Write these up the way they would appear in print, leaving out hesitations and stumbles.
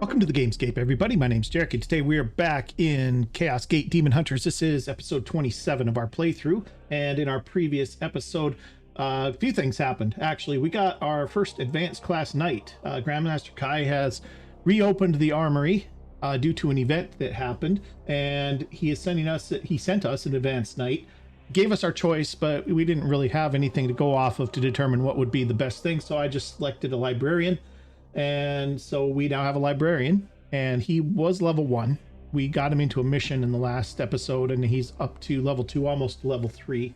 Welcome to the Gamescape, everybody. My name's Derek, and today we are back in Chaos Gate Daemonhunters. This is episode 27 of our playthrough, and in our previous episode, a few things happened. Actually, we got our first advanced class knight. Grandmaster Kai has reopened the armory due to an event that happened, and he sent us an advanced knight. Gave us our choice, but we didn't really have anything to go off of to determine what would be the best thing, so I just selected a librarian. And so we now have a librarian, and he was level 1. We got him into a mission in the last episode, and he's up to level 2, almost level 3.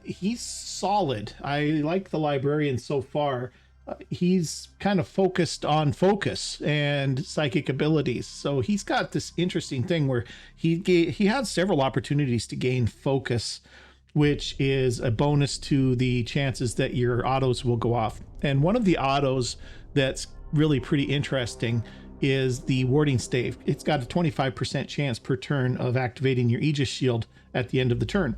He's solid. I like the librarian so far. He's kind of focused on focus and psychic abilities. So he's got this interesting thing where he has several opportunities to gain focus, which is a bonus to the chances that your autos will go off. And one of the autos that's really pretty interesting is the warding stave. It's got a 25% chance per turn of activating your Aegis shield at the end of the turn,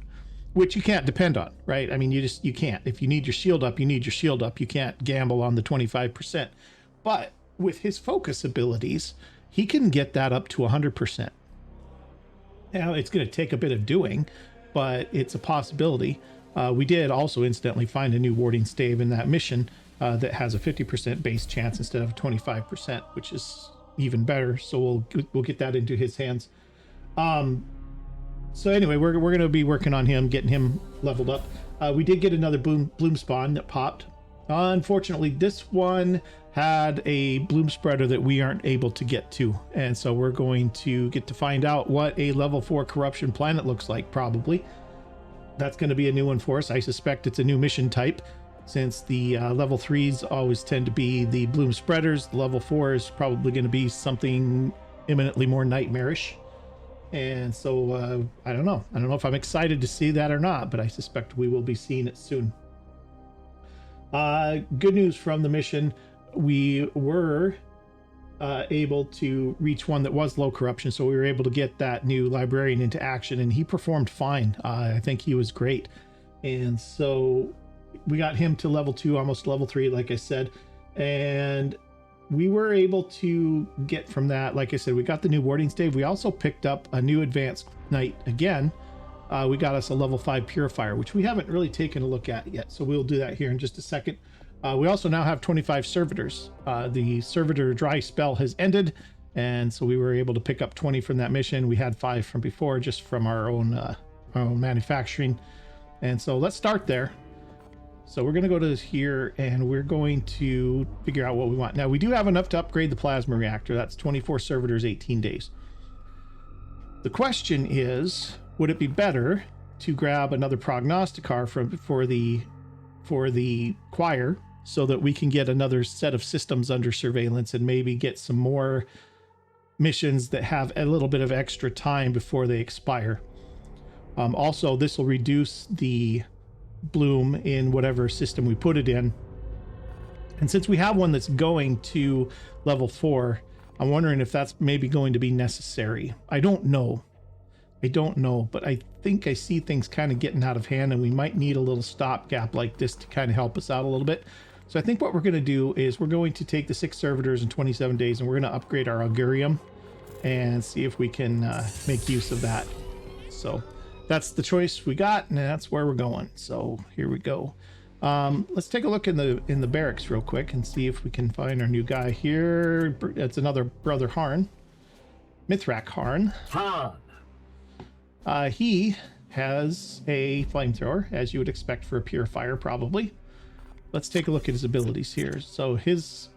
which you can't depend on, right? I mean, you can't. If you need your shield up, you need your shield up. You can't gamble on the 25%. But with his focus abilities, he can get that up to 100%. Now, it's going to take a bit of doing, but it's a possibility. We did also incidentally find a new warding stave in that mission that has a 50% base chance instead of 25%, which is even better. So we'll get that into his hands. So anyway, we're going to be working on him, getting him leveled up. We did get another bloom spawn that popped. Unfortunately, this one had a bloom spreader that we aren't able to get to, and so we're going to get to find out what a level 4 corruption planet looks like. Probably that's going to be a new one for us. I suspect it's a new mission type, since the level 3s always tend to be the bloom spreaders. The level 4 is probably going to be something imminently more nightmarish. And so I don't know if I'm excited to see that or not, but I suspect we will be seeing it soon. Good news from the mission, we were able to reach one that was low corruption, so we were able to get that new librarian into action, and he performed fine. I think he was great. And so we got him to level 2, almost level 3, like I said, and we were able to get from that, like I said, we got the new warding stave. We also picked up a new advanced knight again. We got us a level 5 purifier, which we haven't really taken a look at yet, so we'll do that here in just a second. We also now have 25 servitors. The servitor dry spell has ended, and so we were able to pick up 20 from that mission. We had 5 from before, just from our own manufacturing. And so let's start there. So we're going to go to here, and we're going to figure out what we want. Now, we do have enough to upgrade the plasma reactor. That's 24 servitors, 18 days. The question is, would it be better to grab another prognosticar for the choir, so that we can get another set of systems under surveillance and maybe get some more missions that have a little bit of extra time before they expire? Also, this will reduce the bloom in whatever system we put it in, and since we have one that's going to level 4, I'm wondering if that's maybe going to be necessary. I don't know, but I think I see things kind of getting out of hand, and we might need a little stopgap like this to kind of help us out a little bit. So I think what we're going to do is we're going to take the 6 servitors in 27 days, and we're going to upgrade our Imperium and see if we can make use of that. So that's the choice we got, and that's where we're going. So here we go. Let's take a look in the barracks real quick and see if we can find our new guy here. It's another brother Harn, Mithrak Harn. He has a flamethrower, as you would expect for a purifier, probably. Let's take a look at his abilities here. So his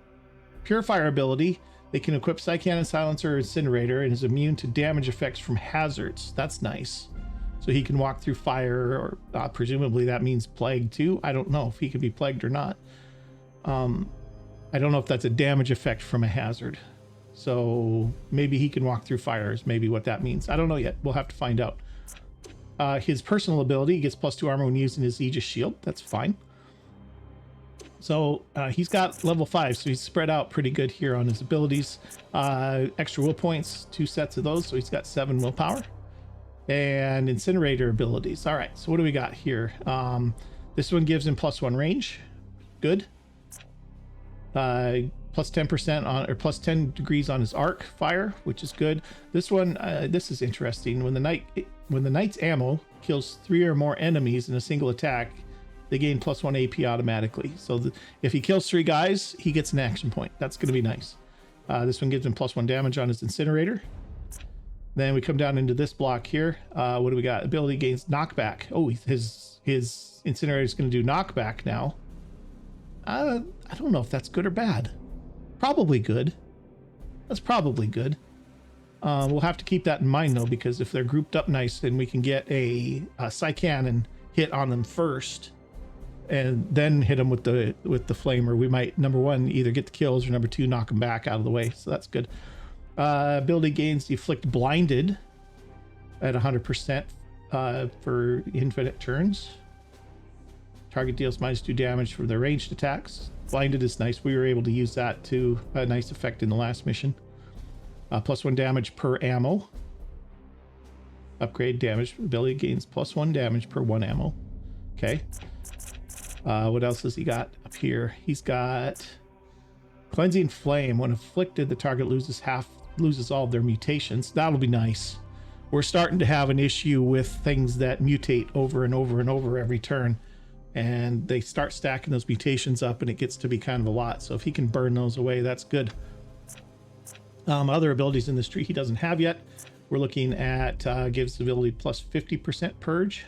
purifier ability, they can equip Psycannon, Silencer, or Incinerator, and is immune to damage effects from hazards. That's nice. So he can walk through fire, or presumably that means plague too. I don't know if he can be plagued or not. I don't know if that's a damage effect from a hazard. So maybe he can walk through fires, maybe what that means. I don't know yet. We'll have to find out. His personal ability, he gets +2 armor when using his Aegis shield. That's fine. So he's got level 5, so he's spread out pretty good here on his abilities. Extra will points, 2 sets of those, so he's got 7 willpower. And Incinerator abilities. All right, so what do we got here? This one gives him +1 range. Good. plus 10% on, or plus 10 degrees on his arc fire, which is good. This one, this is interesting. When the knight's ammo kills 3 or more enemies in a single attack, they gain plus 1 AP automatically. So if he kills 3 guys, he gets an action point. That's going to be nice. This one gives him plus 1 damage on his incinerator. Then we come down into this block here. What do we got? Ability gains knockback. Oh, his incinerator is going to do knockback now. I don't know if that's good or bad. Probably good. That's probably good. We'll have to keep that in mind though, because if they're grouped up nice, then we can get a Psy-Cannon hit on them first, and then hit them with the flamer. We might, number 1, either get the kills, or number 2, knock them back out of the way. So that's good. Ability gains deflect blinded at 100% for infinite turns. Target deals -2 damage for their ranged attacks. Blinded is nice. We were able to use that to a nice effect in the last mission. Plus 1 damage per ammo. Upgrade damage. Ability gains plus 1 damage per 1 ammo. Okay. What else has he got up here? He's got Cleansing Flame. When afflicted, the target loses all of their mutations. That'll be nice. We're starting to have an issue with things that mutate over and over and over every turn, and they start stacking those mutations up, and it gets to be kind of a lot. So if he can burn those away, that's good. Other abilities in this tree he doesn't have yet. We're looking at gives ability plus 50% purge.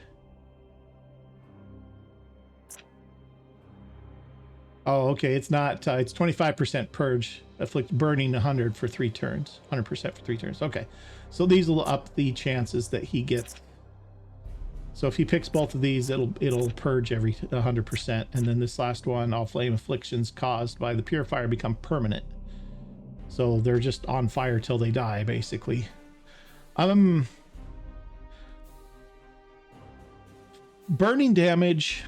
Oh, okay. It's not. It's 25% purge. Afflict burning 100 for 3 turns. 100% for 3 turns. Okay. So these will up the chances that he gets. So if he picks both of these, it'll purge every 100%. And then this last one, all flame afflictions caused by the purifier become permanent. So they're just on fire till they die, basically. Burning damage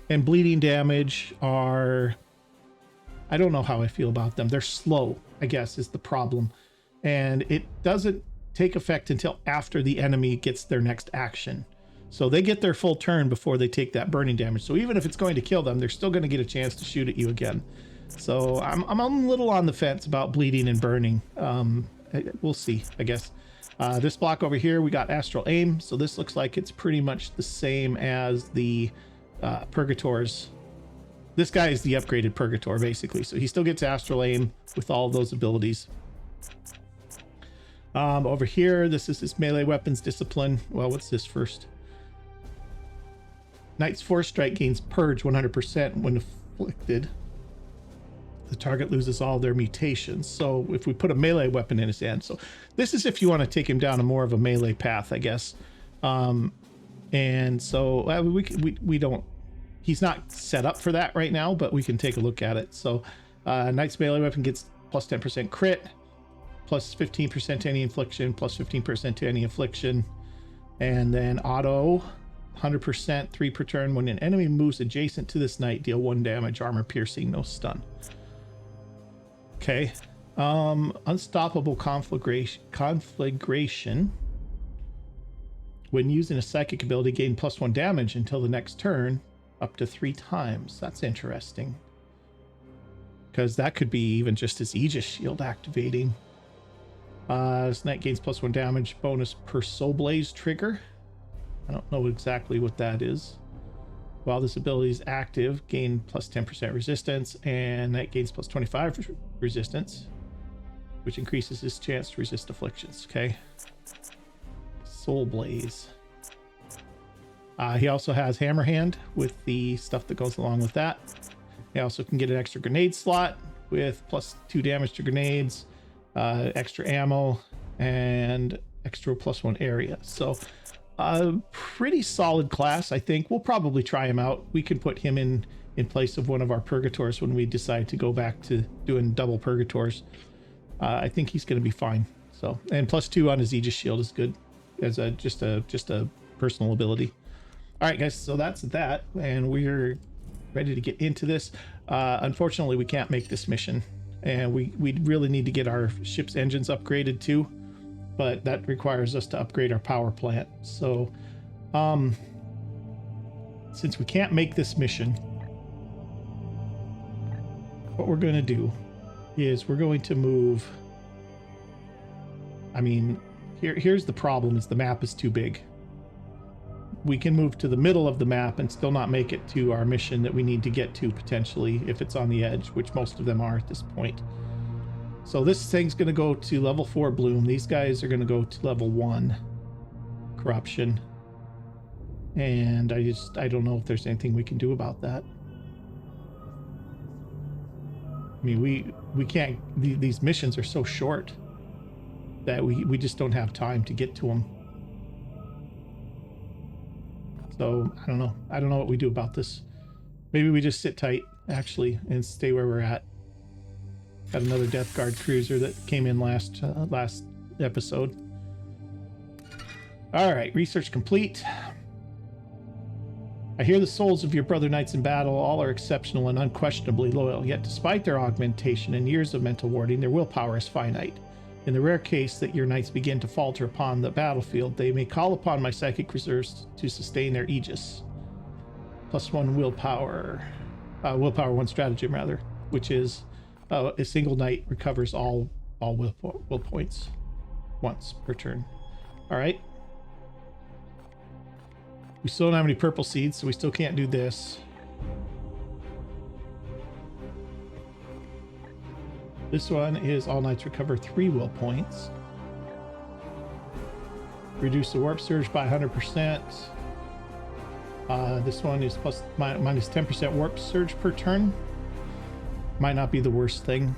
and bleeding damage are, I don't know how I feel about them. They're slow, I guess, is the problem. And it doesn't take effect until after the enemy gets their next action. So they get their full turn before they take that burning damage. So even if it's going to kill them, they're still going to get a chance to shoot at you again. So I'm a little on the fence about bleeding and burning. We'll see, I guess. This block over here, we got Astral Aim. So this looks like it's pretty much the same as the Purgators. This guy is the upgraded Purgator, basically. So he still gets Astral Aim with all of those abilities. Over here, this is his melee weapons discipline. Well, what's this first? Knight's Force Strike gains Purge 100% when afflicted. The target loses all their mutations. So if we put a melee weapon in his hand, so this is if you want to take him down a more of a melee path, I guess. And so we don't, he's not set up for that right now, but we can take a look at it. So Knight's melee weapon gets plus 10% crit, plus 15% to any infliction, plus 15% to any affliction, and then auto 100%, 3 per turn. When an enemy moves adjacent to this knight, deal 1 damage, armor piercing, no stun. Okay. Unstoppable conflagration. When using a psychic ability, gain plus 1 damage until the next turn, up to 3 times. That's interesting, because that could be even just his Aegis shield activating. This knight gains plus 1 damage bonus per Soul Blaze trigger. I don't know exactly what that is. While this ability is active, gain plus 10% resistance, and that gains plus 25 resistance, which increases his chance to resist afflictions. Okay. Soul Blaze. He also has Hammer Hand with the stuff that goes along with that. He also can get an extra grenade slot with plus 2 damage to grenades, extra ammo, and extra plus 1 area. So pretty solid class, I think. We'll probably try him out. We can put him in place of one of our Purgators when we decide to go back to doing double Purgators. I think he's going to be fine. So, and plus 2 on his Aegis shield is good as just a personal ability. All right, guys. So that's that, and we're ready to get into this. Unfortunately, we can't make this mission, and we really need to get our ship's engines upgraded too. But that requires us to upgrade our power plant. So, since we can't make this mission, what we're going to do is we're going to move. I mean, here's the problem: is the map is too big. We can move to the middle of the map and still not make it to our mission that we need to get to potentially if it's on the edge, which most of them are at this point. So this thing's going to go to level 4 bloom. These guys are going to go to level 1 corruption. And I don't know if there's anything we can do about that. I mean, we can't, these missions are so short that we just don't have time to get to them. So I don't know. I don't know what we do about this. Maybe we just sit tight, actually, and stay where we're at. Got another Death Guard cruiser that came in last episode. All right, research complete. I hear the souls of your brother knights in battle. All are exceptional and unquestionably loyal. Yet despite their augmentation and years of mental warding, their willpower is finite. In the rare case that your knights begin to falter upon the battlefield, they may call upon my psychic reserves to sustain their aegis. +1 willpower. Willpower 1 stratagem, rather, which is a single knight recovers all will points once per turn. All right. We still don't have any purple seeds, so we still can't do this. This one is all knights recover 3 will points. Reduce the warp surge by 100%. This one is minus 10% warp surge per turn. Might not be the worst thing.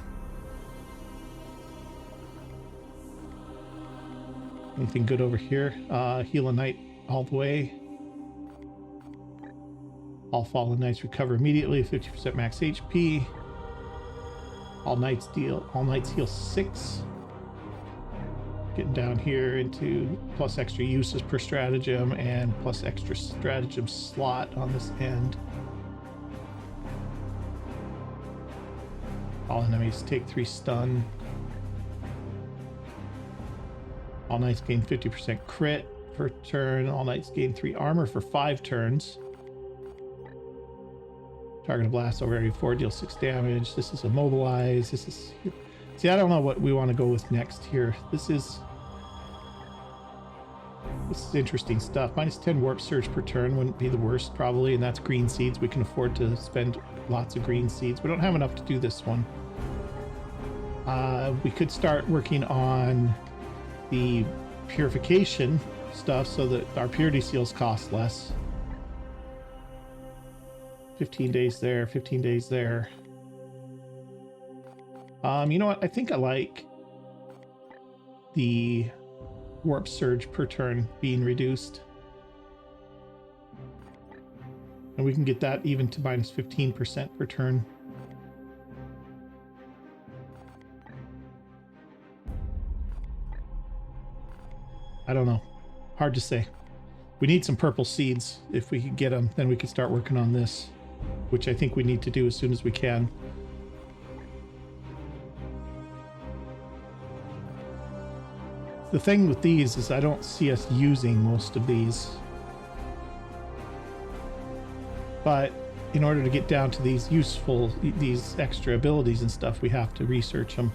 Anything good over here? Heal a knight all the way. All fallen knights recover immediately, 50% max HP. All knights heal 6. Getting down here into plus extra uses per stratagem and plus extra stratagem slot on this end. All enemies take 3 stun. All knights gain 50% crit per turn. All knights gain 3 armor for 5 turns. Target blast over area 4, deal 6 damage. This is immobilize. This is... See, I don't know what we want to go with next here. This is interesting stuff. Minus 10 warp surge per turn wouldn't be the worst, probably, and that's green seeds. We can afford to spend lots of green seeds. We don't have enough to do this one. We could start working on the purification stuff so that our purity seals cost less. 15 days there, 15 days there. You know what? I think I like the warp surge per turn being reduced. And we can get that even to minus 15% per turn. I don't know. Hard to say. We need some purple seeds. If we could get them, then we could start working on this, which I think we need to do as soon as we can. The thing with these is I don't see us using most of these. But in order to get down to these useful, these extra abilities and stuff, we have to research them.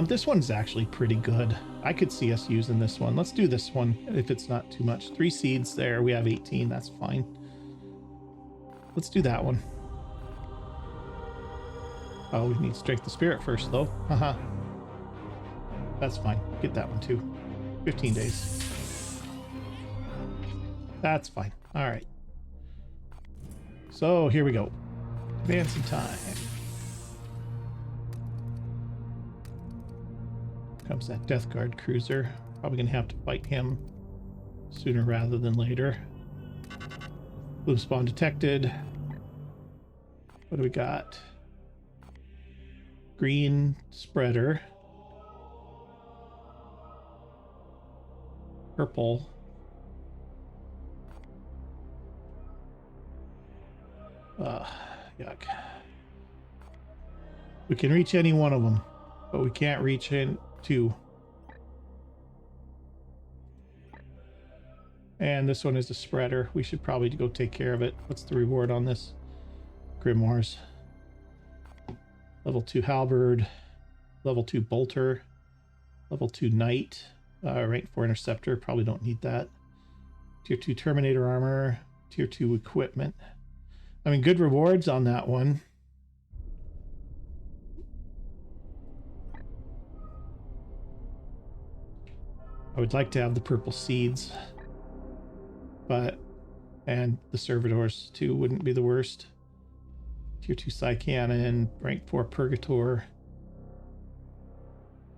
This one's actually pretty good. I could see us using this one. Let's do this one if it's not too much. 3 seeds there. We have 18. That's fine. Let's do that one. Oh, we need strength of spirit first, though. Haha. That's fine. Get that one, too. 15 days. That's fine. All right. So, here we go. Advancing time. Comes that Death Guard cruiser. Probably going to have to fight him sooner rather than later. Blue spawn detected. What do we got? Green spreader. Purple. Yuck. We can reach any one of them, but we can't reach in 2. And this one is a spreader. We should probably go take care of it. What's the reward on this? Grimoires. Level 2 Halberd, level 2 Bolter, level 2 Knight, rank 4 Interceptor, probably don't need that. Tier 2 Terminator Armor, Tier 2 Equipment. I mean, good rewards on that one. I would like to have the purple seeds, and the servitors too wouldn't be the worst. Tier 2 Psy Cannon, rank 4 Purgator,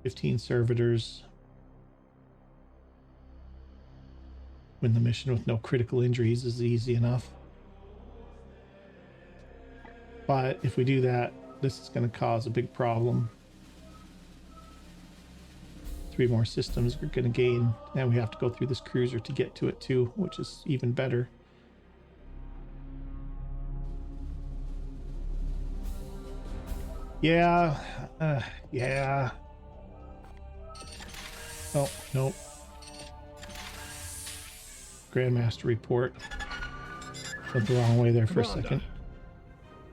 15 servitors. Win the mission with no critical injuries is easy enough. But if we do that, this is going to cause a big problem. 3 more systems we're going to gain, and we have to go through this cruiser to get to it too, which is even better. Yeah. Oh, nope. Grandmaster report. Went the wrong way there for Commander, a second.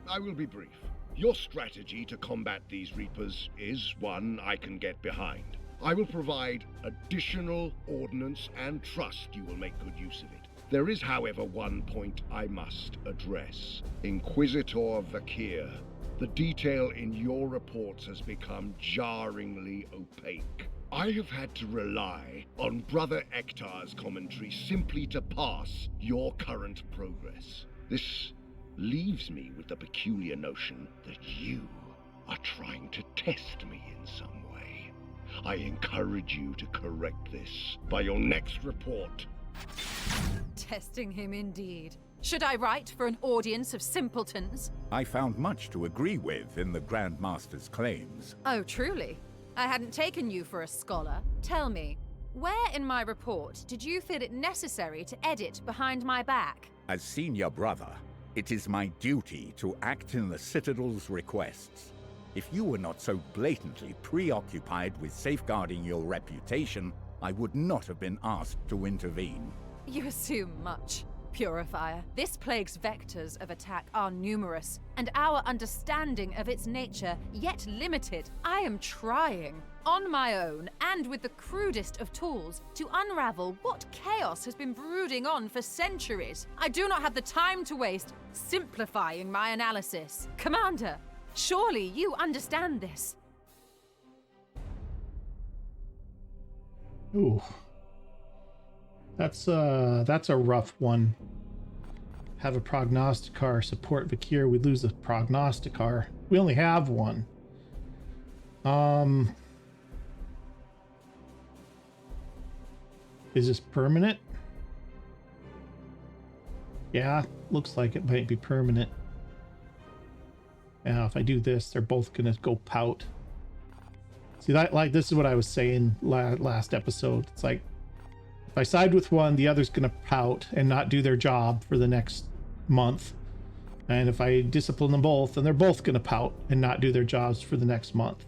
I will be brief. Your strategy to combat these Reapers is one I can get behind. I will provide additional ordnance and trust you will make good use of it. There is, however, one point I must address. Inquisitor Vakir, the detail in your reports has become jarringly opaque. I have had to rely on Brother Ektar's commentary simply to pass your current progress. This leaves me with the peculiar notion that you are trying to test me in some way. I encourage you to correct this by your next report. Testing him indeed. Should I write for an audience of simpletons? I found much to agree with in the Grand Master's claims. Oh, truly? I hadn't taken you for a scholar. Tell me, where in my report did you feel it necessary to edit behind my back? As senior brother, it is my duty to act in the Citadel's requests. If you were not so blatantly preoccupied with safeguarding your reputation, I would not have been asked to intervene. You assume much, Purifier. This plague's vectors of attack are numerous, and our understanding of its nature yet limited. I am trying, on my own and with the crudest of tools, to unravel what chaos has been brooding on for centuries. I do not have the time to waste simplifying my analysis. Commander, surely you understand this. Ooh. That's a rough one. Have a prognosticar, support Vakir, we lose a prognosticar. We only have one. Is this permanent? Yeah, looks like it might be permanent. Now, if I do this, they're both gonna go pout. See, that, this is what I was saying last episode. It's like, if I side with one, the other's gonna pout and not do their job for the next month. And if I discipline them both, then they're both gonna pout and not do their jobs for the next month.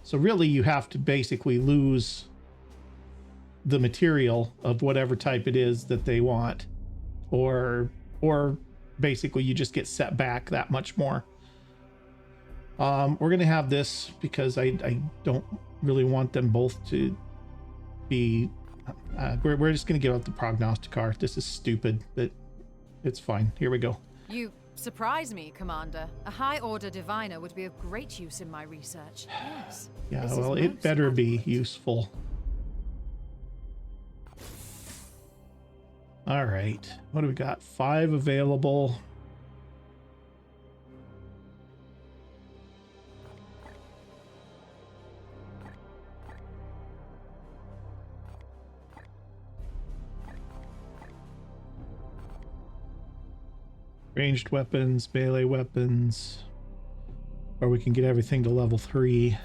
So really, you have to basically lose the material of whatever type it is that they want, or basically you just get set back that much more. We're gonna have this because I don't really want them both to be. We're just gonna give out the prognosticar. This is stupid, but it's fine. Here we go. You surprise me, Commander. A high-order diviner would be of great use in my research. Yes. Yeah, well, it better be useful. All right. What do we got? 5 available. Ranged weapons, melee weapons, or we can get everything to level 3.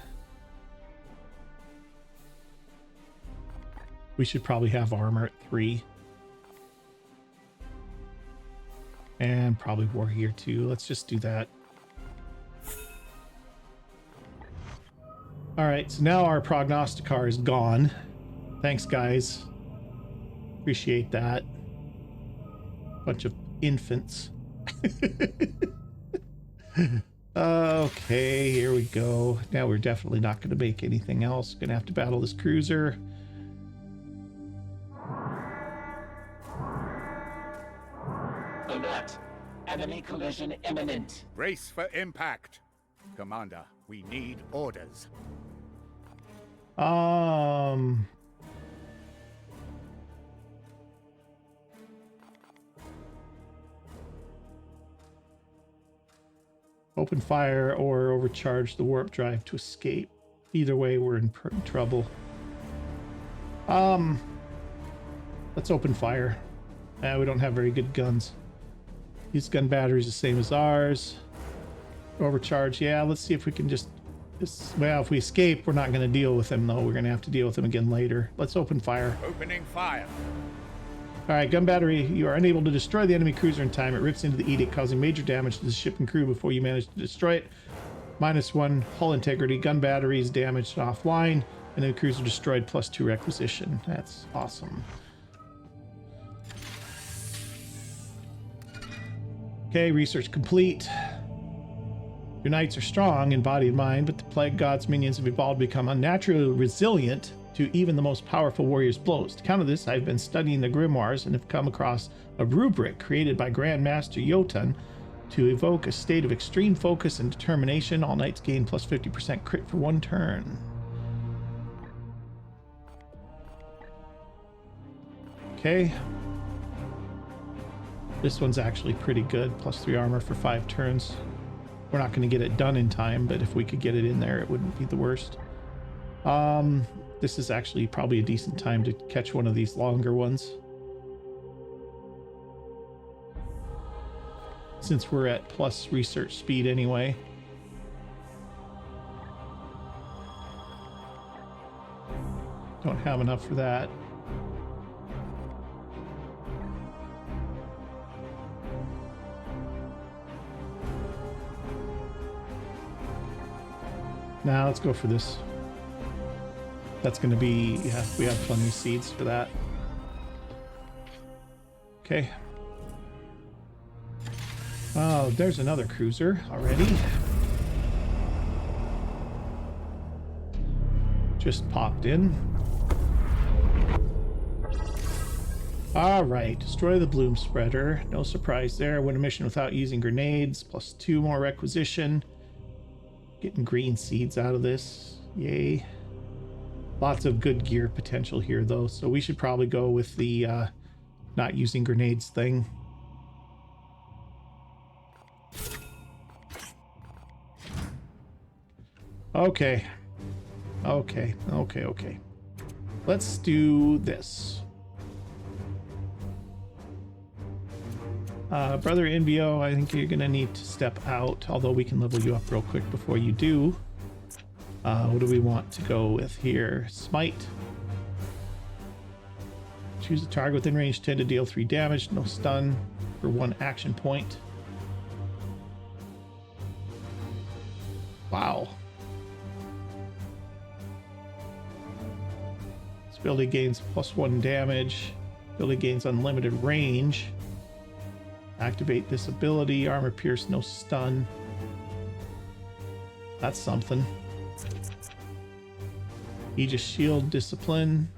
We should probably have armor at 3. And probably war gear too. Let's just do that. All right, so now our prognosticar is gone. Thanks, guys. Appreciate that. Bunch of infants. Okay, here we go. Now we're definitely not going to make anything else. Going to have to battle this cruiser. Alert! Enemy collision imminent. Brace for impact. Commander, we need orders. Open fire or overcharge the warp drive to escape. Either way, we're in trouble. Let's open fire. We don't have very good guns. These gun batteries the same as ours. Overcharge, yeah, let's see if we can just... Well, if we escape, we're not going to deal with them, though. We're going to have to deal with them again later. Let's open fire. Opening fire. All right, gun battery. You are unable to destroy the enemy cruiser in time. It rips into the Edict, causing major damage to the ship and crew before you manage to destroy it. -1 hull integrity. Gun battery is damaged offline, and then cruiser destroyed, +2 requisition. That's awesome. Okay, research complete. Your knights are strong in body and mind, but the plague god's minions have evolved to become unnaturally resilient to even the most powerful warrior's blows. To counter this, I've been studying the grimoires and have come across a rubric created by Grand Master Jotun to evoke a state of extreme focus and determination. All knights gain +50% crit for 1 turn. Okay. This one's actually pretty good. +3 armor for 5 turns. We're not going to get it done in time, but if we could get it in there, it wouldn't be the worst. This is actually probably a decent time to catch one of these longer ones. Since we're at plus research speed anyway. Don't have enough for that. Now let's go for this. That's going to be, yeah, we have plenty of seeds for that. Okay. Oh, there's another cruiser already. Just popped in. All right, destroy the bloom spreader. No surprise there. Win a mission without using grenades. +2 more requisition. Getting green seeds out of this. Yay. Lots of good gear potential here, though, so we should probably go with the not using grenades thing. Okay. Okay. Let's do this. Brother NBO, I think you're going to need to step out, although we can level you up real quick before you do. What do we want to go with here? Smite. Choose a target within range 10 to deal 3 damage, no stun for 1 action point. Wow. This ability gains +1 damage. Ability gains unlimited range. Activate this ability. Armor pierce, no stun. That's something. Aegis shield, discipline.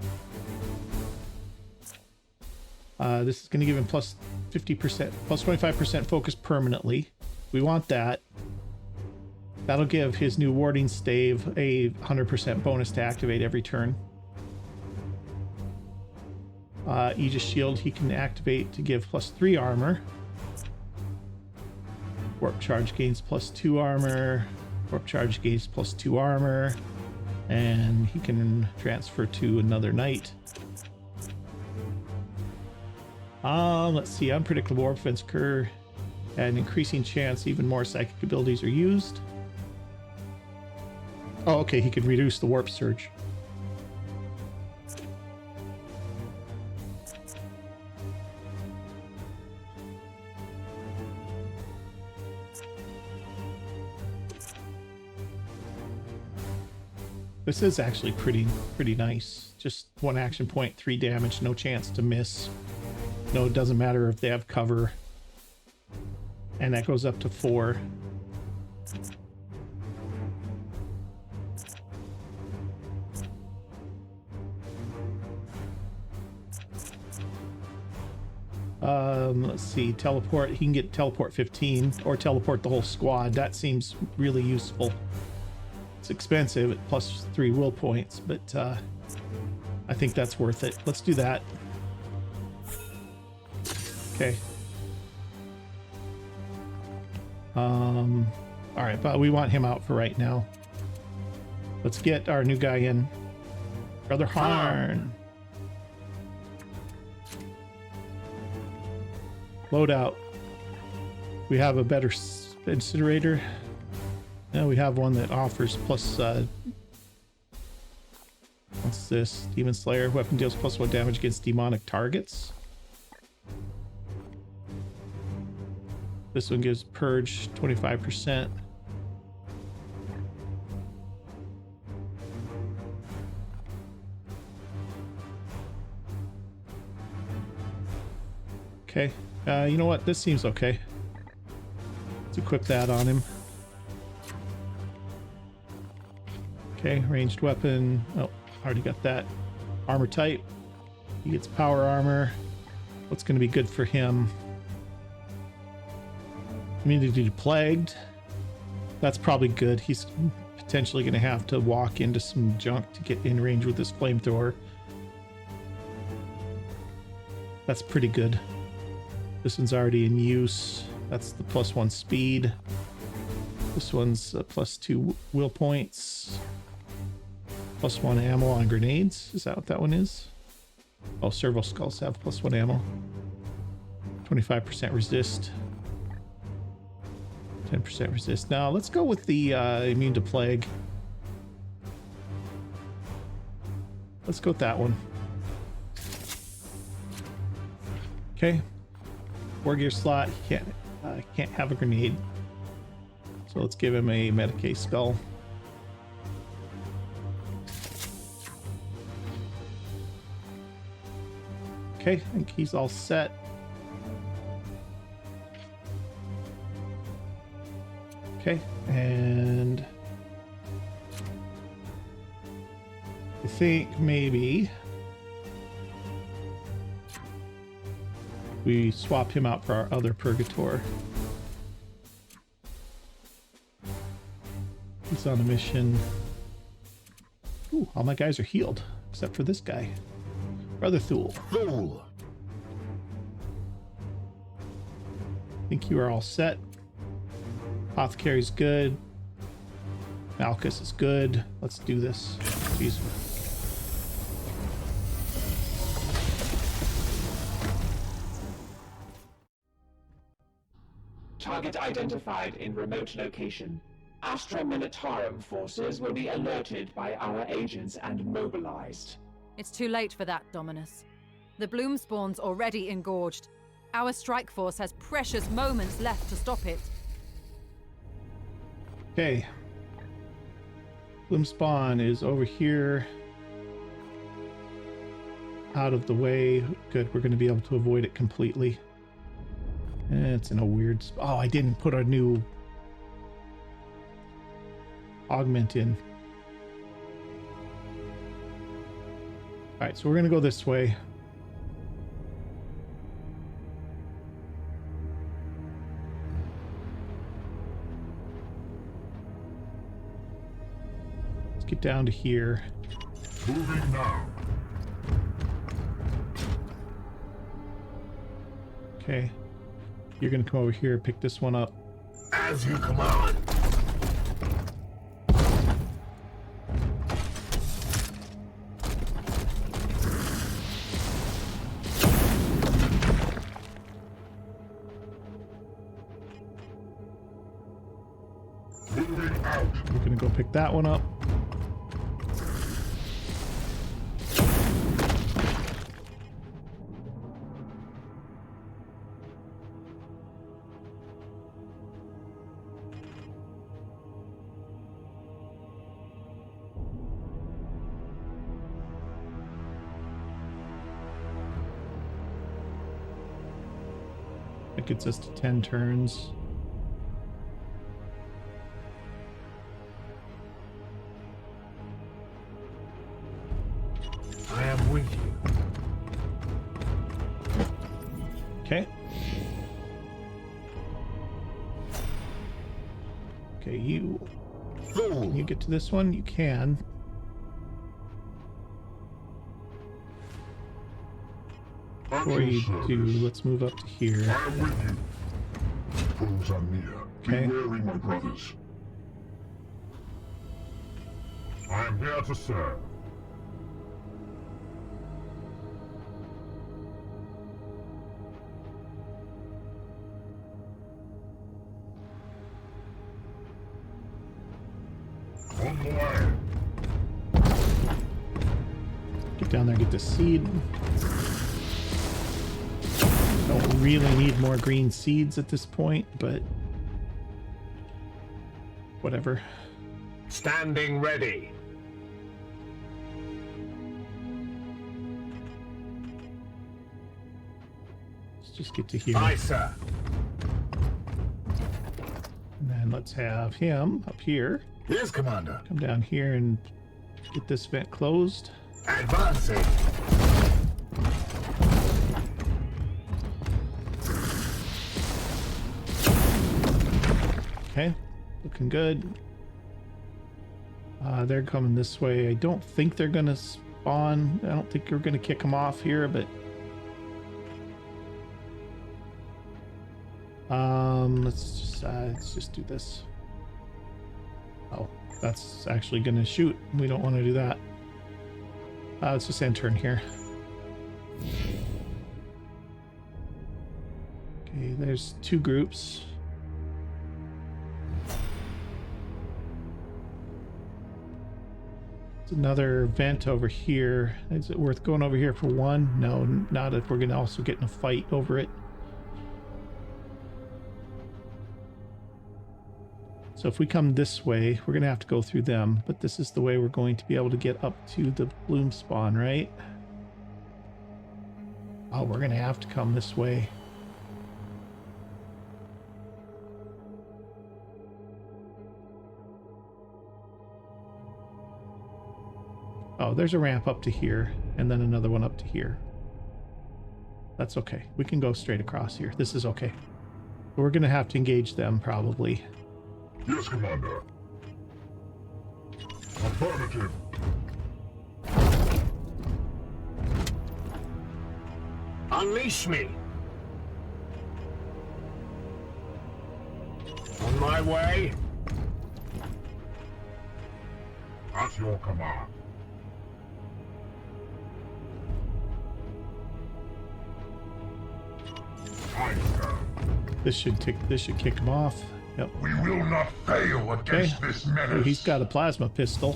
This is going to give him +50%, +25% focus permanently. We want that. That'll give his new warding stave a 100% bonus to activate every turn. Aegis shield he can activate to give +3 armor. Warp charge gains +2 armor. Warp charge gains +2 armor. And he can transfer to another knight. Let's see. Unpredictable warp fence occur at an increasing chance even more psychic abilities are used. Oh, okay. He could reduce the warp surge. This is actually pretty nice. Just 1 action point, 3 damage, no chance to miss. No, it doesn't matter if they have cover. And that goes up to 4. Let's see, teleport. He can get teleport 15 or teleport the whole squad. That seems really useful. It's expensive at plus 3 will points, but I think that's worth it. Let's do that. Okay. All right, but we want him out for right now. Let's get our new guy in. Brother Harn. Loadout. We have a better incinerator. No, we have one that offers plus what's this? Demon Slayer. Weapon deals +1 damage against demonic targets. This one gives Purge 25%. Okay. You know what? This seems okay. Let's equip that on him. Okay, ranged weapon. Oh, already got that. Armor type. He gets power armor. What's going to be good for him? Immunity to plagued. That's probably good. He's potentially going to have to walk into some junk to get in range with this flamethrower. That's pretty good. This one's already in use. That's the +1 speed. This one's +2 will points. +1 ammo on grenades. Is that what that one is? Oh, servo skulls have +1 ammo. 25% resist. 10% resist. Now let's go with the immune to plague. Let's go with that one. Okay. War gear slot. He can't have a grenade. So let's give him a Medicae spell. Okay, I think he's all set. Okay, and I think maybe we swap him out for our other Purgator. He's on a mission. Ooh, all my guys are healed, except for this guy. Brother Thule. Fool! I think you are all set. Apothecary's good. Malchus is good. Let's do this. Jeez. Target identified in remote location. Astra Militarum forces will be alerted by our agents and mobilized. It's too late for that, Dominus. The bloom spawn's already engorged. Our strike force has precious moments left to stop it. Okay. Bloom spawn is over here. Out of the way. Good, we're going to be able to avoid it completely. It's in a weird spot. Oh, I didn't put a new augment in. Alright, so we're going to go this way. Let's get down to here. Moving now. Okay. You're going to come over here, pick this one up. As you command. Moving out. We're going to go pick that one up. That gets us to 10 turns. I am with you. Okay. Okay, you... Can you get to this one? You can. Before you do, let's move up to here. I am with you. Foes are near. Okay. Be wary, my brothers. I am here to serve. On the way. Get down there, get the seed. Don't really need more green seeds at this point, but whatever. Standing ready. Let's just get to here. Aye, sir. And then let's have him up here. Yes, Commander. Come down here and get this vent closed. Advancing. Okay, looking good. They're coming this way. I don't think they're gonna spawn. I don't think we're gonna kick them off here, but let's just do this. Oh, that's actually gonna shoot. We don't want to do that. Let's just end turn here. Okay, there's two groups. Another vent over here. Is it worth going over here for one? No, not if we're gonna also get in a fight over it. So if we come this way, we're gonna have to go through them, but this is the way we're going to be able to get up to the bloom spawn, right? Oh, we're gonna have to come this way. Oh, there's a ramp up to here, and then another one up to here. That's okay. We can go straight across here. This is okay. But we're going to have to engage them, probably. Yes, Commander. Affirmative. Unleash me. On my way. At your command. This should kick him off. Yep. We will not fail against this menace. Oh, he's got a plasma pistol.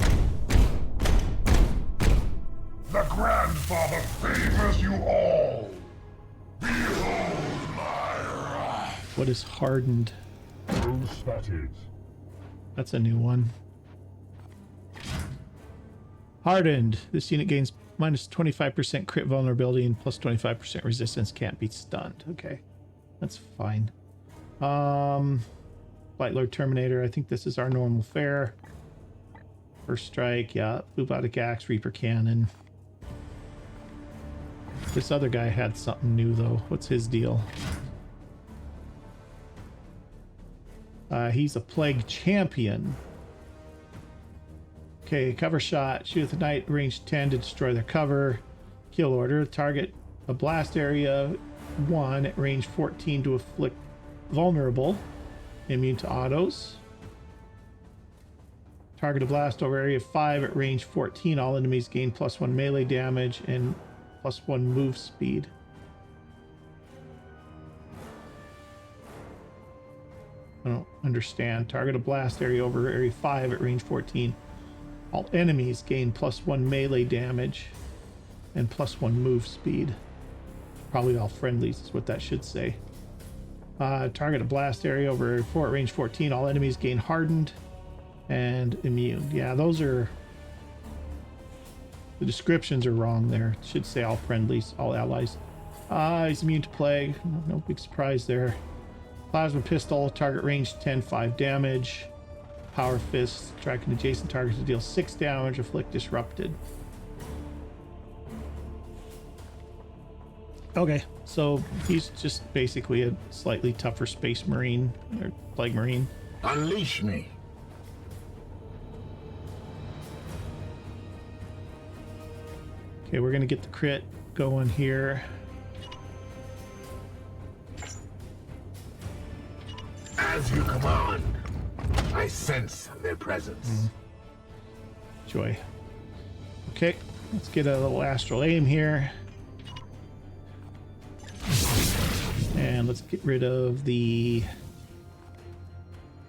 The Grandfather favors you all. Behold my wrath. What is hardened? No spotted. That's a new one. Hardened. This unit gains minus 25% crit vulnerability and plus 25% resistance. Can't be stunned. Okay. That's fine. Flight Lord Terminator. I think this is our normal fare. First strike. Yeah. Bubonic Axe. Reaper Cannon. This other guy had something new though. What's his deal? He's a Plague Champion. Okay, cover shot. Shoot at the knight, range 10 to destroy their cover. Kill order. Target a blast area 1 at range 14 to afflict vulnerable. Immune to autos. Target a blast over area 5 at range 14. All enemies gain +1 melee damage and +1 move speed. I don't understand. Target a blast area over area 5 at range 14. All enemies gain +1 melee damage and +1 move speed. Probably all friendlies is what that should say. Target a blast area over area 4 at range 14. All enemies gain hardened and immune. Yeah, those are... The descriptions are wrong there. It should say all friendlies, all allies. He's immune to plague. No big surprise there. Plasma pistol, target range 10, 5 damage. Power fist, striking adjacent targets to deal 6 damage, afflict disrupted. Okay, so he's just basically a slightly tougher space marine or plague marine. Unleash me. Okay, we're gonna get the crit going here. As you command. I sense their presence. Joy. Okay, let's get a little astral aim here. And let's get rid of the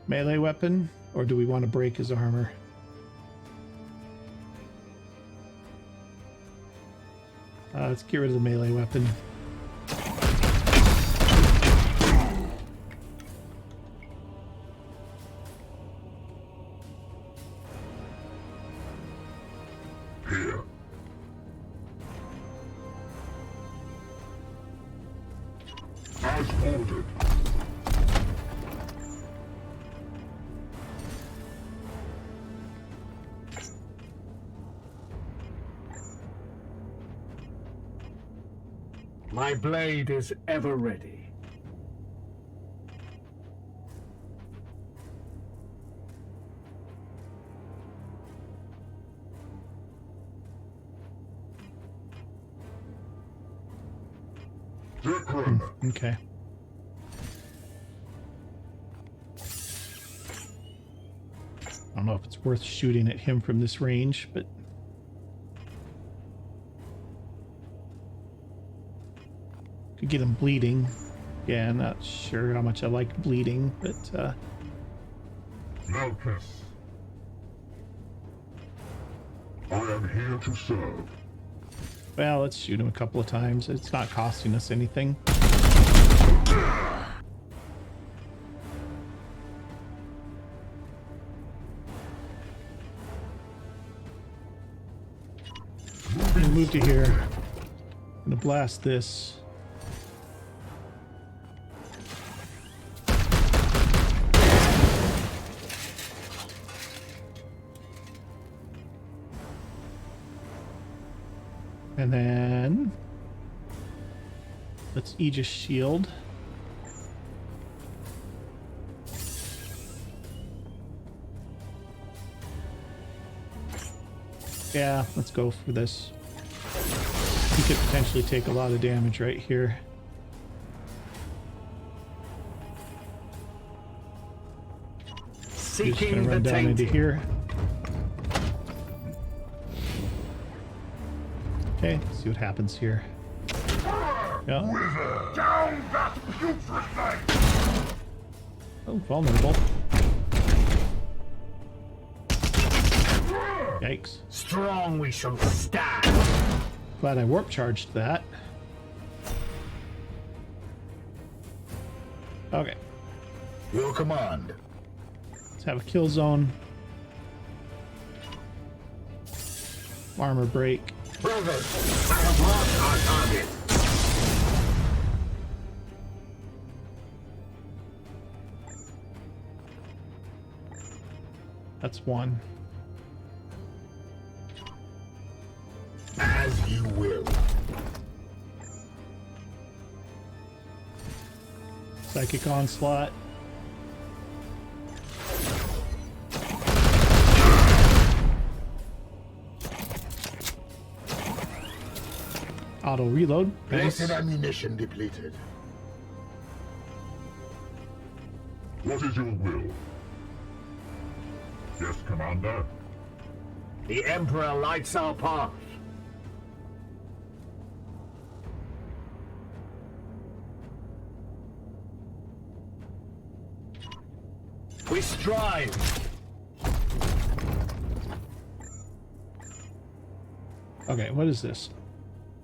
melee weapon, or do we want to break his armor? Let's get rid of the melee weapon. Here. As ordered. My blade is ever ready. Different. Okay. I don't know if it's worth shooting at him from this range, but could get him bleeding. Yeah, I'm not sure how much I like bleeding, but Malchus. I am here to serve. well, let's shoot him a couple of times. It's not costing us anything. I'm gonna move to here. I'm gonna blast this. And then let's Aegis shield. Yeah, let's go for this. He could potentially take a lot of damage right here. He's just Seeking gonna the run down into tainted. here. Okay, see what happens here. Yeah. Wither! Down that putrid thing! Oh, vulnerable. Yikes. Strong we shall stand. Glad I warp charged that. Okay, Your command. let's have a kill zone. Armor break. Brothers, I have lost our target. That's one. As you will. Psychic onslaught. Auto reload. Blessed ammunition depleted. What is your will? Yes, Commander. The Emperor lights our path. We strive. Okay, what is this?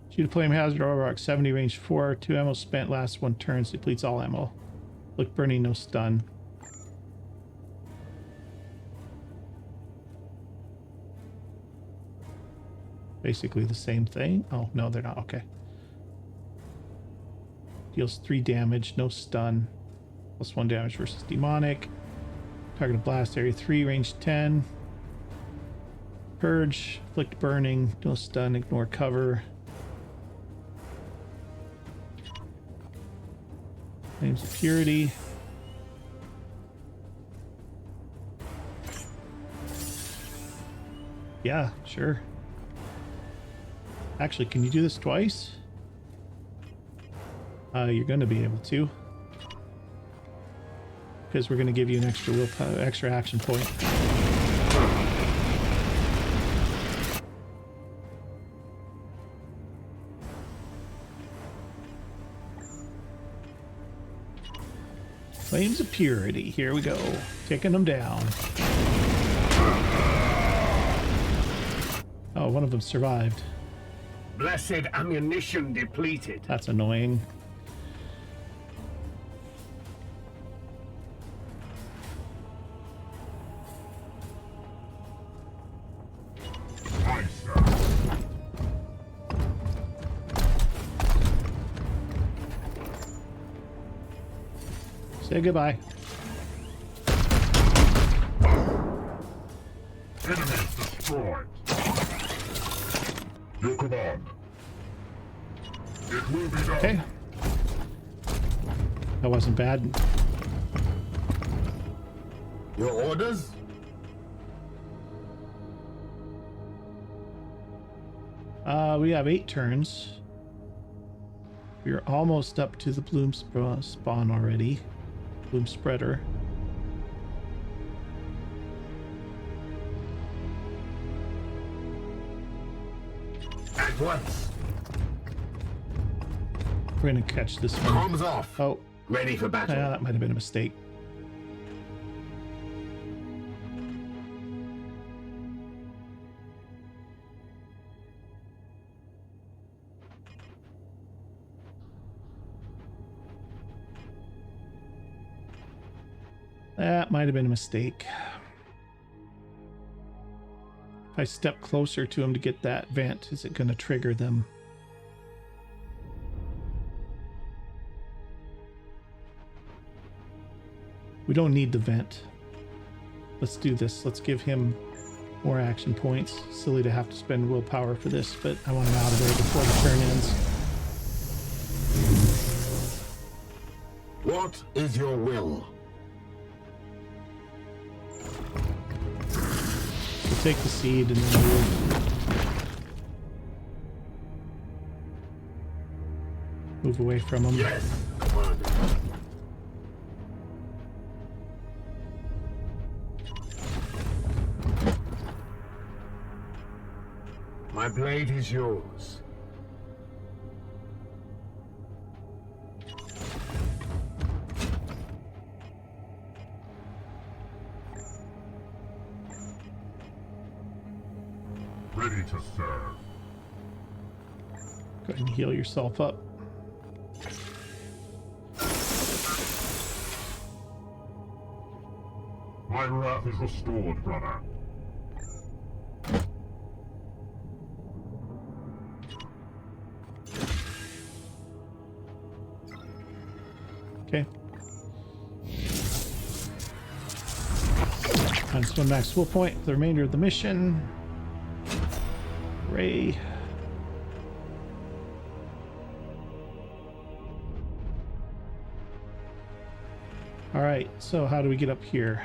Shoot a flame hazard or rock 70 range 4, 2 ammo spent, lasts 1 turn, depletes all ammo. Look burning, no stun. Basically the same thing. Oh, no, they're not. Okay. Deals 3 damage, no stun. Plus 1 damage versus demonic. Target blast area 3, range 10. Purge, inflict burning, no stun, ignore cover. Flames of Purity. Yeah, sure. Actually, can you do this twice? You're going to be able to. Because we're going to give you an extra willpower, extra action point. Flames of Purity. Here we go. Taking them down. Oh, one of them survived. Blessed ammunition depleted. That's annoying. Say goodbye. Enemies destroyed. Your command. It will be done. Okay. That wasn't bad. Your orders? We have 8 turns. We're almost up to the bloom spawn already. Bloom spreader. At once. We're gonna catch this one. Bombs off. Oh, Ready for battle. yeah, that might have been a mistake. That might have been a mistake. If I step closer to him to get that vent, is it going to trigger them? We don't need the vent. Let's do this. Let's give him more action points. Silly to have to spend willpower for this, but I want him out of there before the turn ends. What is your will? We'll take the seed and then we'll move away from him. Yes, Commander. My blade is yours. Ready to serve. Go ahead and heal yourself up. My wrath is restored, brother. Okay. Time to spend max skill point for the remainder of the mission. Ray. All right, so how do we get up here?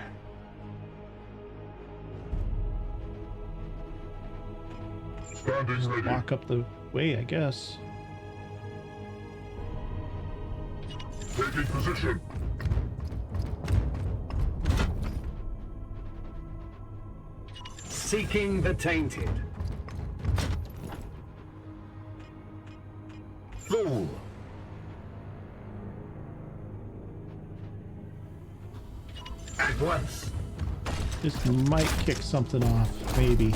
Standing ready. Walk up the way, I guess. Taking position. Seeking the tainted. Fool. At once. This might kick something off, maybe.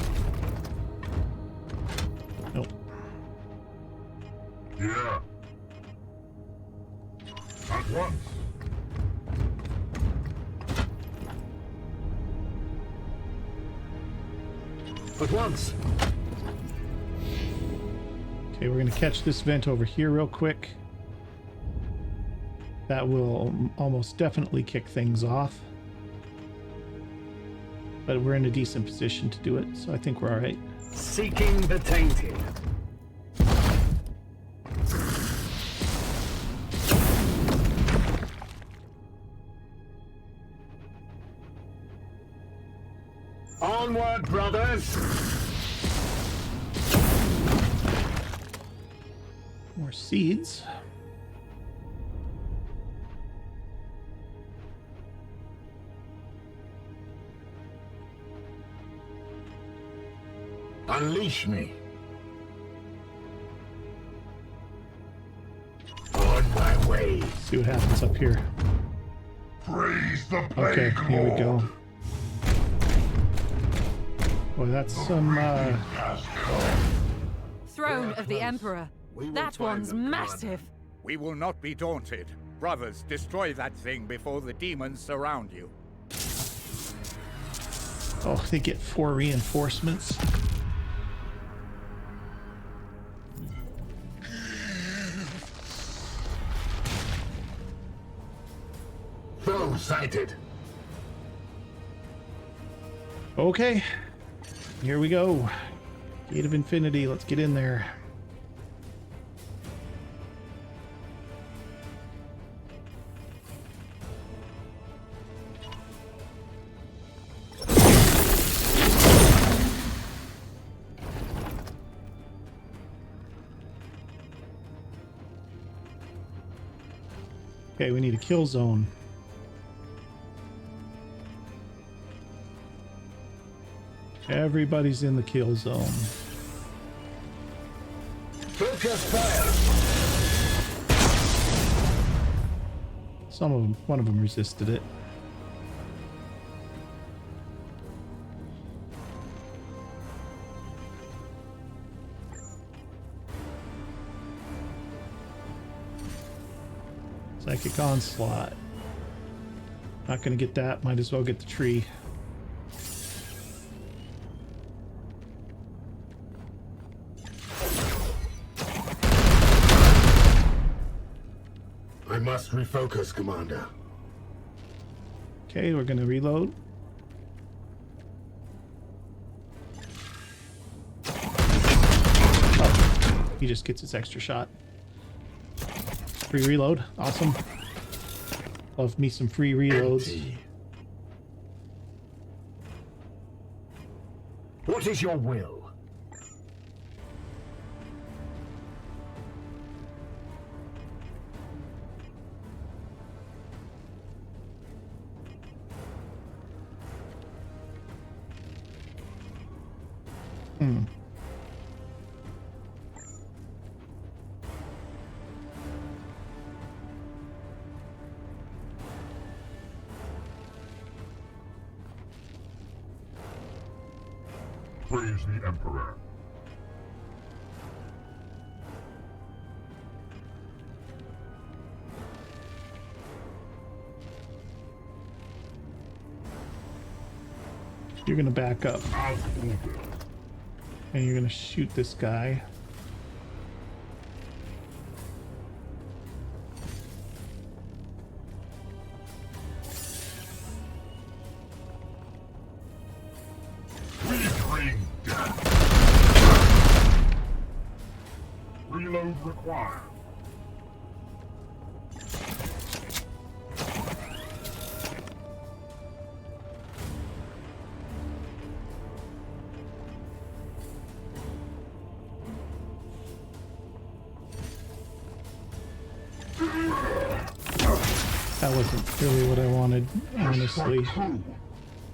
Nope. Yeah. At once. At once. Okay, we're gonna catch this vent over here real quick. That will almost definitely kick things off. But we're in a decent position to do it, so I think we're all right. Seeking the tainted. Onward, brothers! More seeds. Unleash me. On my way. See what happens up here. Praise the plague Okay, here we go. lord. Oh, Boy, that's some, Has come. Throne of the close. Emperor. We will That find one's them, Commander. massive. We will not be daunted. Brothers, destroy that thing before the demons surround you. oh, they get 4 reinforcements. Foe sighted. Okay, here we go. Gate of Infinity, let's get in there. Okay, we need a kill zone. Everybody's in the kill zone. Focus fire. Some of them, one of them resisted it. Psychic Onslaught. Not gonna get that, might as well get the tree. I must refocus, Commander. Okay, we're gonna reload. Oh, he just gets his extra shot. Free reload, awesome. Love me some free reloads. Empty. What is your will? Praise the Emperor. You're gonna back up As ordered. and you're gonna shoot this guy. We bring death. Reload required. That wasn't really what I wanted, honestly.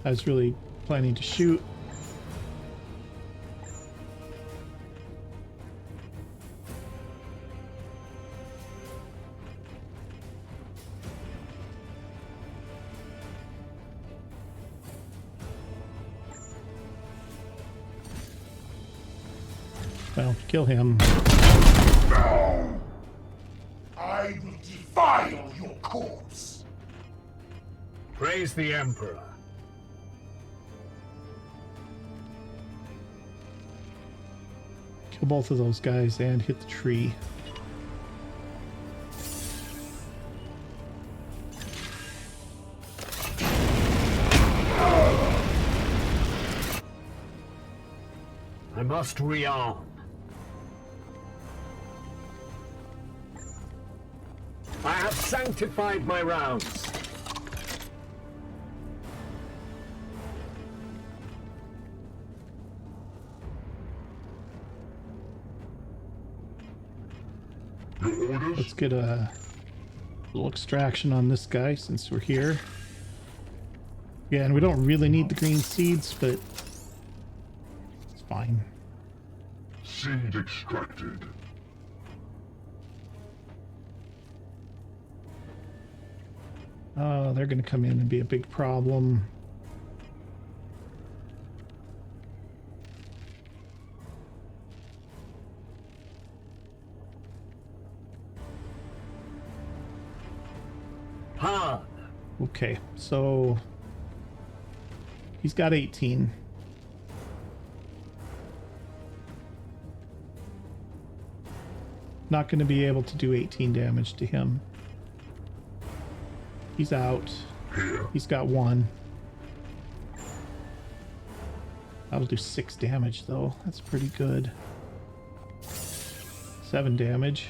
I was really planning to shoot. Well, kill him. Now, I will defile your corpse. Praise the Emperor. Kill both of those guys and hit the tree. I must rearm. I have sanctified my rounds. Your orders? Let's get a little extraction on this guy since we're here. Yeah, and we don't really need the green seeds, but it's fine. Seed extracted. Oh, they're going to come in and be a big problem. Han. Okay, so he's got 18. Not going to be able to do 18 damage to him. He's out. He's got 1. That'll do 6 damage though. That's pretty good. 7 damage.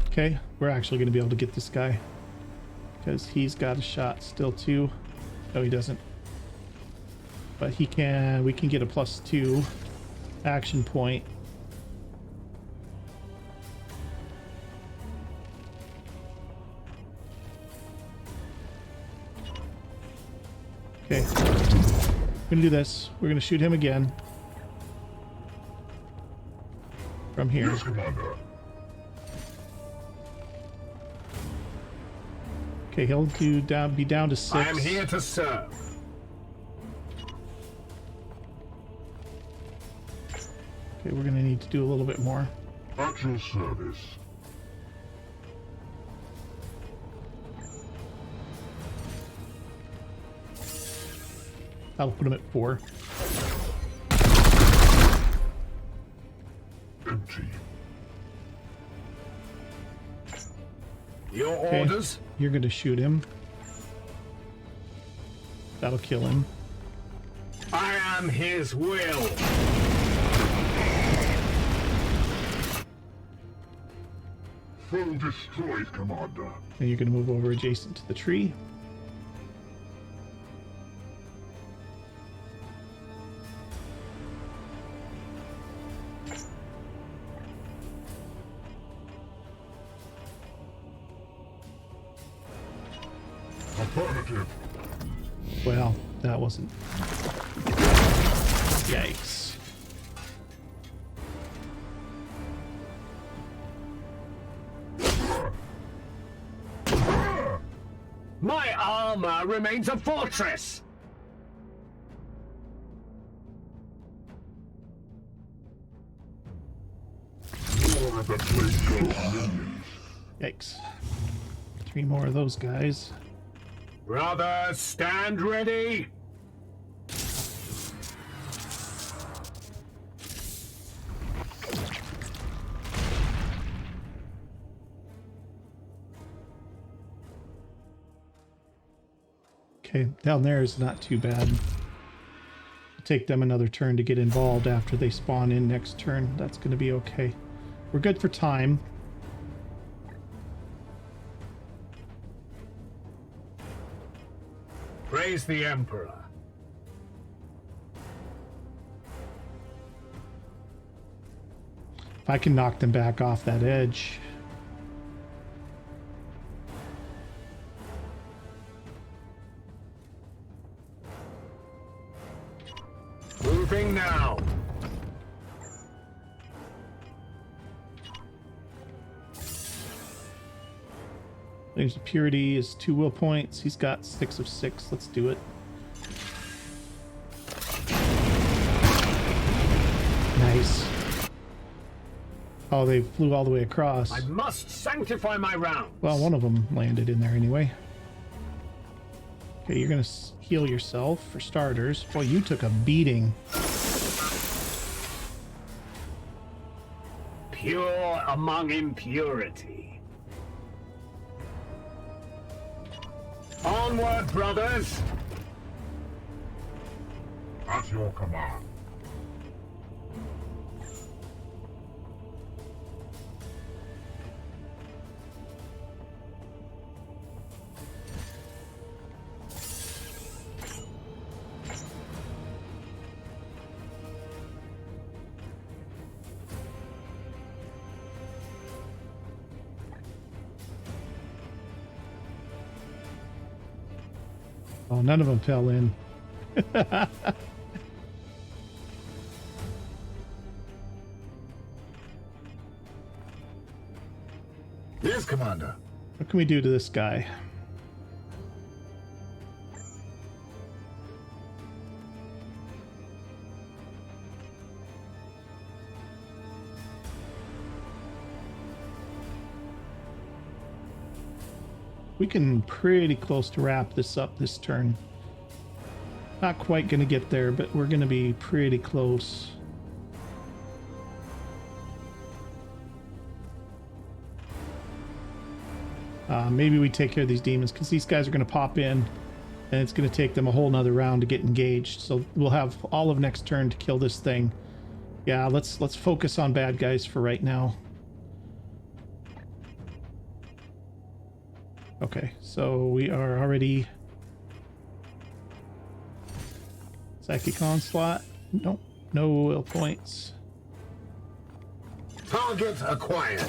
Okay, we're actually going to be able to get this guy because he's got a shot still too. No, he doesn't. But he can. We can get a +2 action point. Okay, we're gonna do this. We're gonna shoot him again from here. Yes, Commander. Okay, he'll be down to 6. I am here to serve. Okay, we're gonna need to do a little bit more. At your service. I'll put him at 4. Empty. Your Okay, orders? you're gonna shoot him. That'll kill him. I am his will. Foe destroyed, Commander. And you're gonna move over adjacent to the tree. Affirmative. Well, that wasn't. Yikes. My armor remains a fortress. More of the plague minions. Yikes. 3 more of those guys. Brothers, stand ready. Okay, down there is not too bad. It'll take them another turn to get involved after they spawn in next turn. That's going to be okay. We're good for time. Praise the Emperor. If I can knock them back off that edge. Moving now. There's purity is 2 will points. He's got 6 of 6. Let's do it. Nice. Oh, they flew all the way across. I must sanctify my rounds. Well, one of them landed in there anyway. Okay, you're gonna heal yourself for starters. Boy, you took a beating. Pure among impurity. Onward, brothers! At your command. Oh, none of them fell in. Yes, Commander. What can we do to this guy? We can pretty close to wrap this up this turn. Not quite going to get there, but we're going to be pretty close. Maybe we take care of these demons because these guys are going to pop in and it's going to take them a whole nother round to get engaged. So we'll have all of next turn to kill this thing. Yeah, let's focus on bad guys for right now. Okay, so we are already Psychic Onslaught. Nope, no will points. Target acquired.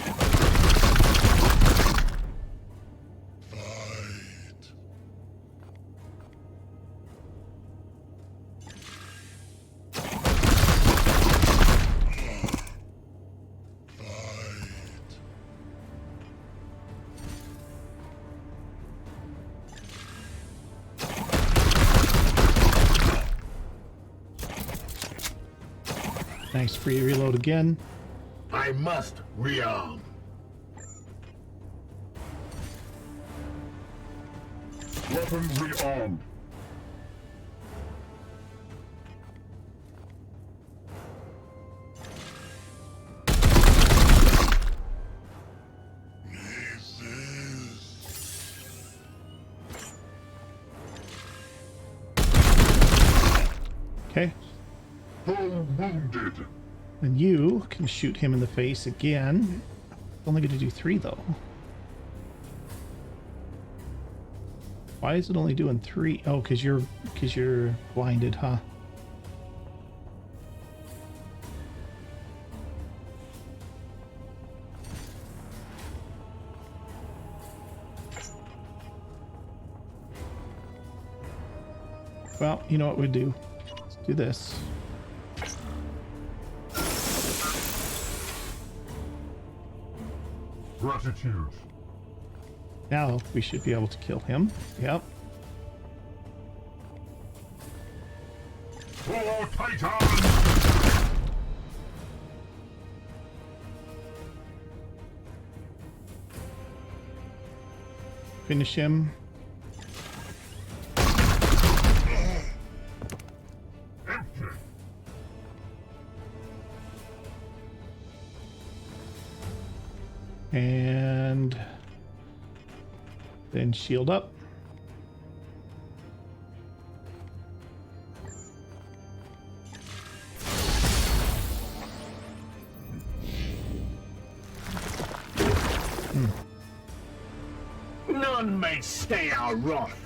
Nice free reload again. I must rearm. Weapon rearmed. Okay. Full wounded. And you can shoot him in the face again. Only going to do 3 though. Why is it only doing 3? Oh, because you're blinded, huh? Well, you know what we'd do? Let's do this. Gratitude. Now we should be able to kill him. Yep. For Titan! Finish him. Empty. And then shield up. None may stay our wrath.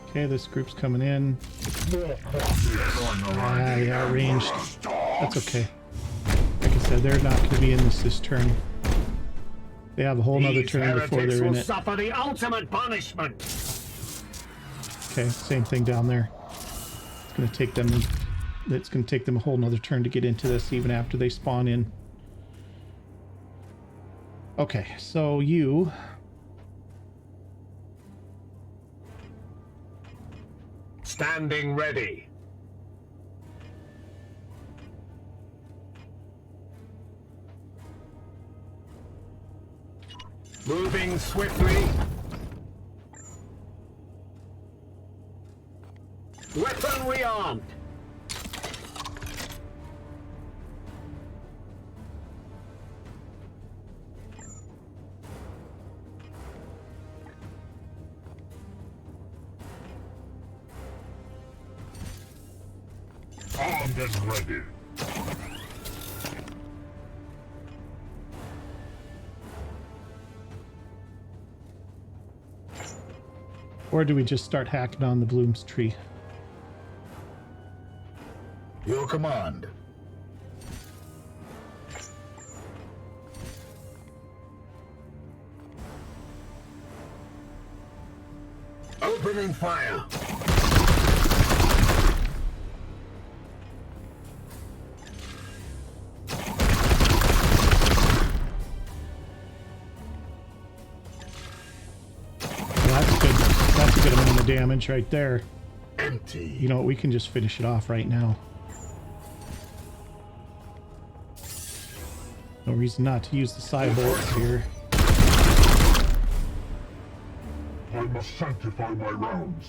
Okay, this group's coming in. Yeah, ranged. That's okay. Like I said, they're not going to be in this turn. They have a whole nother turn before they're in will it. suffer the ultimate punishment. Okay, same thing down there. It's going to take them. It's going to take them a whole nother turn to get into this, even after they spawn in. Okay, so you. Standing ready. Moving swiftly. Weapon rearmed. Armed and ready. Or do we just start hacking on the Bloom's tree? Your command. Opening fire. That's good. That's a good amount of damage right there. Empty. You know what? We can just finish it off right now. No reason not to use the side bolts here. I must sanctify my rounds.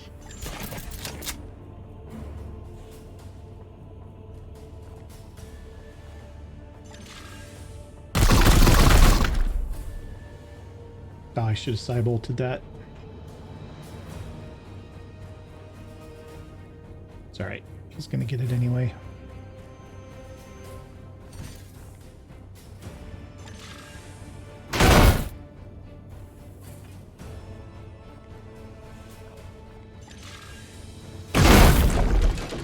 Oh, I should have side bolted that. It's alright. He's gonna get it anyway.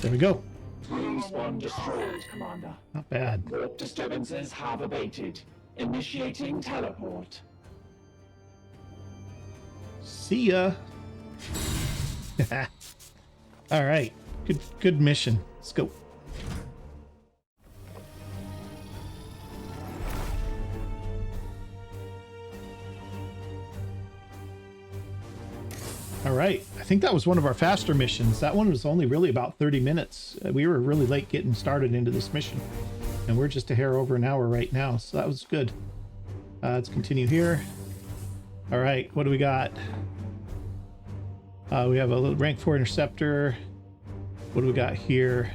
There we go. Phase 1 destroyed, Commander. Not bad. Warp disturbances have abated. Initiating teleport. See ya. All right. Good mission. Let's go. All right. I think that was one of our faster missions. That one was only really about 30 minutes. We were really late getting started into this mission. And we're just a hair over an hour right now. So that was good. Let's continue here. All right. What do we got? We have a little rank 4 interceptor. What do we got here?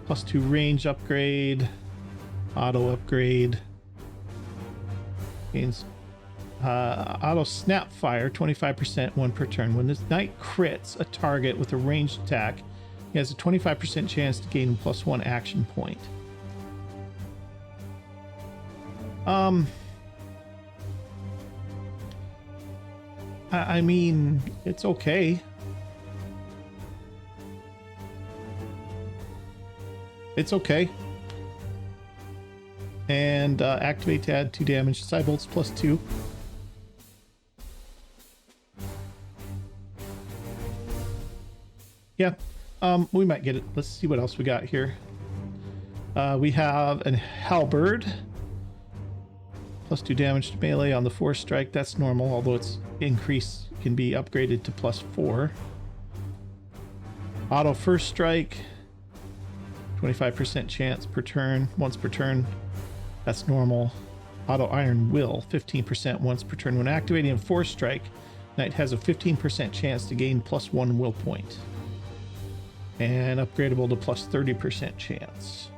+2 range upgrade. Auto upgrade. Gains auto snap fire, 25%, 1 per turn. When this knight crits a target with a ranged attack, he has a 25% chance to gain +1 action point. I mean, it's okay. It's okay. And activate to add 2 damage. Side bolts +2. Yeah, we might get it. Let's see what else we got here. We have an Halberd. +2 damage to melee on the 4 strike. That's normal, although its increase can be upgraded to +4. Auto first strike. 25% chance per turn, once per turn. That's normal. Auto Iron Will, 15% once per turn. When activating a 4 strike, Knight has a 15% chance to gain +1 will point. And upgradable to +30% chance.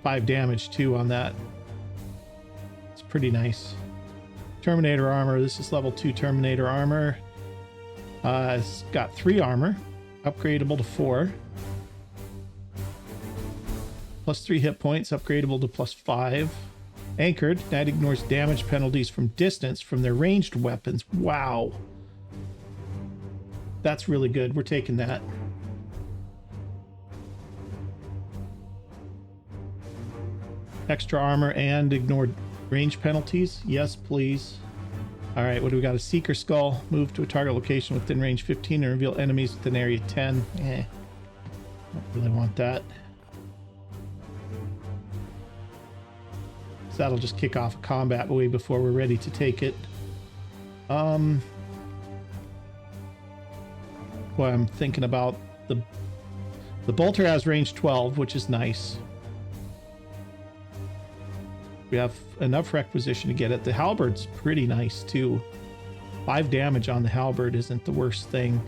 5 damage too on that. It's pretty nice. Terminator Armor. This is level 2 Terminator Armor. It's got 3 armor. Upgradable to 4. +3 hit points. Upgradable to +5. Anchored. Knight ignores damage penalties from distance from their ranged weapons. Wow. That's really good. We're taking that. Extra armor and ignore range penalties. Yes, please. All right, what do we got? A Seeker Skull. Move to a target location within range 15 and reveal enemies within area 10. Don't really want that. So that'll just kick off a combat way before we're ready to take it. Well, I'm thinking about the bolter has range 12, which is nice. We have enough requisition to get it. The Halberd's pretty nice too. 5 damage on the Halberd isn't the worst thing.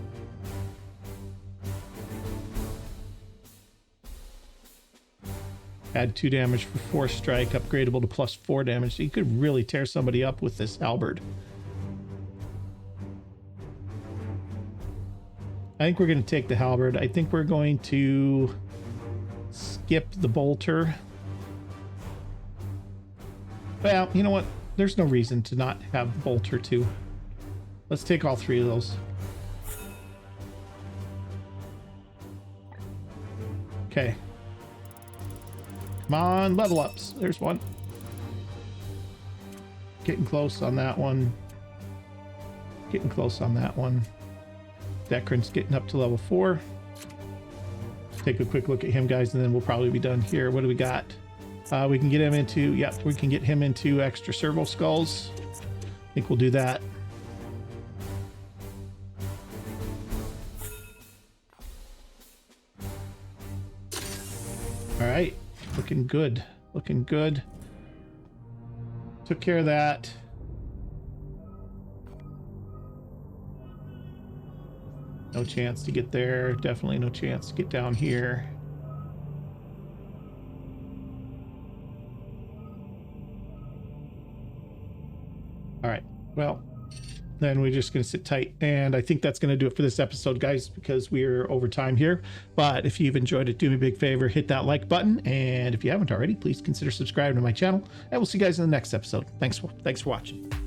Add 2 damage for 4 strike, upgradable to +4 damage. You could really tear somebody up with this Halberd. I think we're going to take the Halberd. I think we're going to skip the bolter. Well, you know what? There's no reason to not have bolter too. Let's take all 3 of those. Okay. Come on, level ups. There's one. getting close on that one. Getting close on that one. Dekran's getting up to level 4. Take a quick look at him, guys, and then we'll probably be done here. What do we got? We can get him into, yep, we can get him into extra servo skulls. I think we'll do that. All right, looking good, looking good. Took care of that. No chance to get there. Definitely no chance to get down here. All right, well, then we're just going to sit tight. And I think that's going to do it for this episode, guys, because we're over time here. But if you've enjoyed it, do me a big favor, hit that like button. And if you haven't already, please consider subscribing to my channel. And we'll see you guys in the next episode. Thanks for watching.